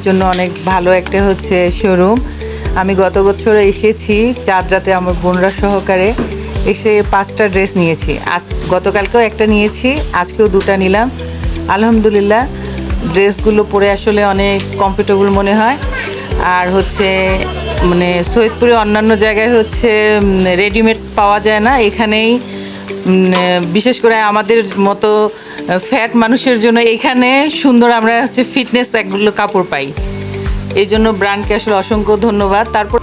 জন্য অনেক ভালো একটা হচ্ছে শোরুম। আমি গত বছর এসেছি চাঁদ রাতে আমার বোনরা সহকারে, এসে 5টা ড্রেস নিয়েছি। গতকালকেও একটা নিয়েছি, আজকেও 2টা নিলাম। আলহামদুলিল্লাহ ড্রেসগুলো পরে আসলে অনেক কমফোর্টেবল মনে হয়। আর হচ্ছে মানে সৈয়দপুরে অন্যান্য জায়গায় হচ্ছে রেডিমেড পাওয়া যায় না, এখানেই বিশেষ করে আমাদের মতো ফ্যাট মানুষের জন্য এখানে সুন্দর আমরা হচ্ছে ফিটনেস একগুলো কাপড় পাই। এই জন্য ব্র্যান্ডকে আসলে অসংখ্য ধন্যবাদ। তারপর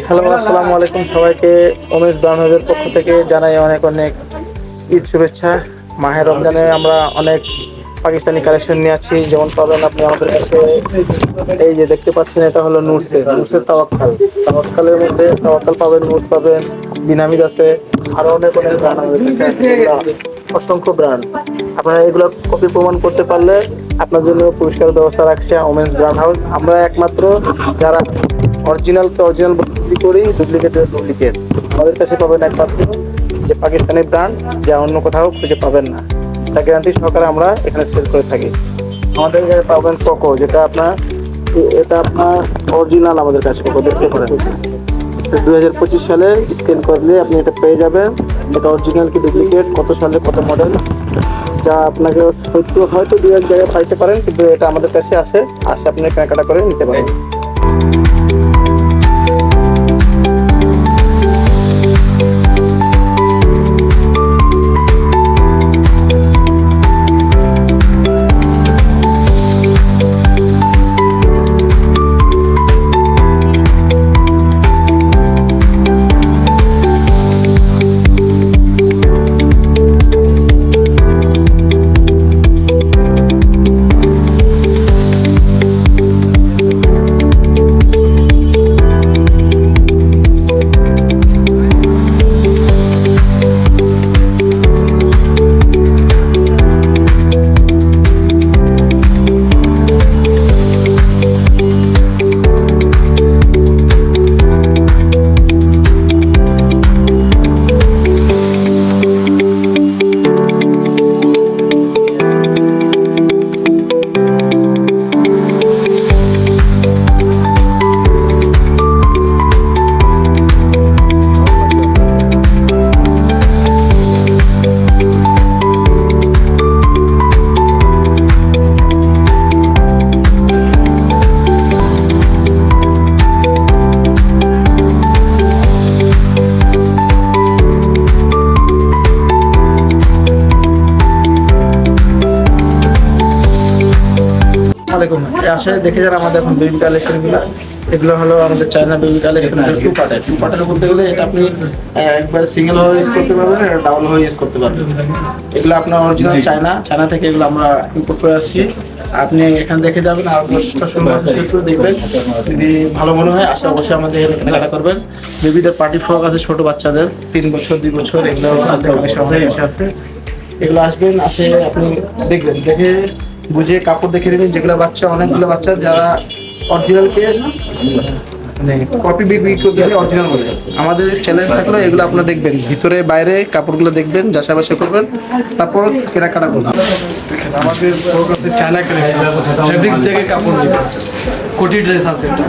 হ্যালো, আসসালামু আলাইকুম সবাইকে। উমেশ ব্রাউন হাউসের পক্ষ থেকে জানাই অনেক অনেক ঈদ শুভেচ্ছা। মাহে রমজানে আমরা অনেক পাকিস্তানি কালেকশন নিয়ে আছি। যেমন পাবেন আপনি আমাদের কাছে, এই যে দেখতে পাচ্ছেন, এটা হলো নুরসের তাওয়াক্কালের মধ্যে তাওয়াক্কাল পাবেন, নুর পাবেন, বিনামিদ আছে, আরো অনেক অনেক ব্র্যান্ড আমাদের কাছে আছে, অসংখ্য ব্র্যান্ড। আপনারা এগুলো কপি প্রমাণ করতে পারলে আপনার জন্য পুরস্কার ব্যবস্থা রাখছে উমেশ ব্রাউন হাউস। আমরা একমাত্র যারা অরিজিনালকে অরিজিনাল বিক্রি করি, ডুপ্লিকেটের ডুপ্লিকেট। আমাদের কাছে পাবেন একমাত্র যে পাকিস্তানি ব্র্যান্ড, যা অন্য কোথাও খুঁজে পাবেন না। এটা গ্যারান্টি সহকারে আমরা এখানে সেল করে থাকি। আমাদের এখানে পাবেন কোকো, এটা আপনার অরিজিনাল আমাদের কাছে কোকো দেখতে পারেন। 2025 সালে স্ক্যান করলে আপনি এটা পেয়ে যাবেন, এটা অরিজিনাল কি ডুপ্লিকেট, কত সালে কত মডেল, যা আপনাকে হয়তো 2-1 জায়গায় পাইতে পারেন, কিন্তু এটা আমাদের কাছে আসে আপনি কেনাকাটা করে নিতে পারেন। আলাইকুম। আসে দেখে যান আমাদের এখন বেবি কালেকশনগুলো। এগুলো হলো আমাদের চায়না বেবি কালেকশন, টু পার্টের বলতে গেলে এটা আপনি একবার সিঙ্গেল হয়ে ইউজ করতে পারবেন, এটা ডাবল হয়ে ইউজ করতে পারবেন। এগুলো আপনার অরিজিনাল চায়না থেকে এগুলো আমরা ইম্পোর্ট করে আসছি। আপনি এখানে দেখে যাবেন আর একটু দেখবেন, যদি ভালো মনে হয় আসলে অবশ্যই আমাদের এখানে কেনাকাটা করবেন। বেবিদের পার্টি ফ্রক আছে ছোট বাচ্চাদের 3 বছর 2 বছর, এগুলো আমাদের কালেকশন আছে। এগুলো আসবেন, আসে আপনি দেখবেন, দেখে বুঝে কাপড় দেখে নেবেন। যেগুলো বাচ্চা, অনেকগুলো বাচ্চা যারা অরিজিনালকে মানে কপি বিক্রি করতে অরিজিনাল বলে, আমাদের চ্যালেঞ্জ থাকলো এগুলো আপনারা দেখবেন, ভিতরে বাইরে কাপড়গুলো দেখবেন, যাচাই বাছাই করবেন, তারপর কেনাকাটা করবেন। আমাদের ফোকাসে চায়না কালেকশন, ফেব্রিক্স থেকে কাপড় দিবে, কোটি ড্রেস আছে এটা।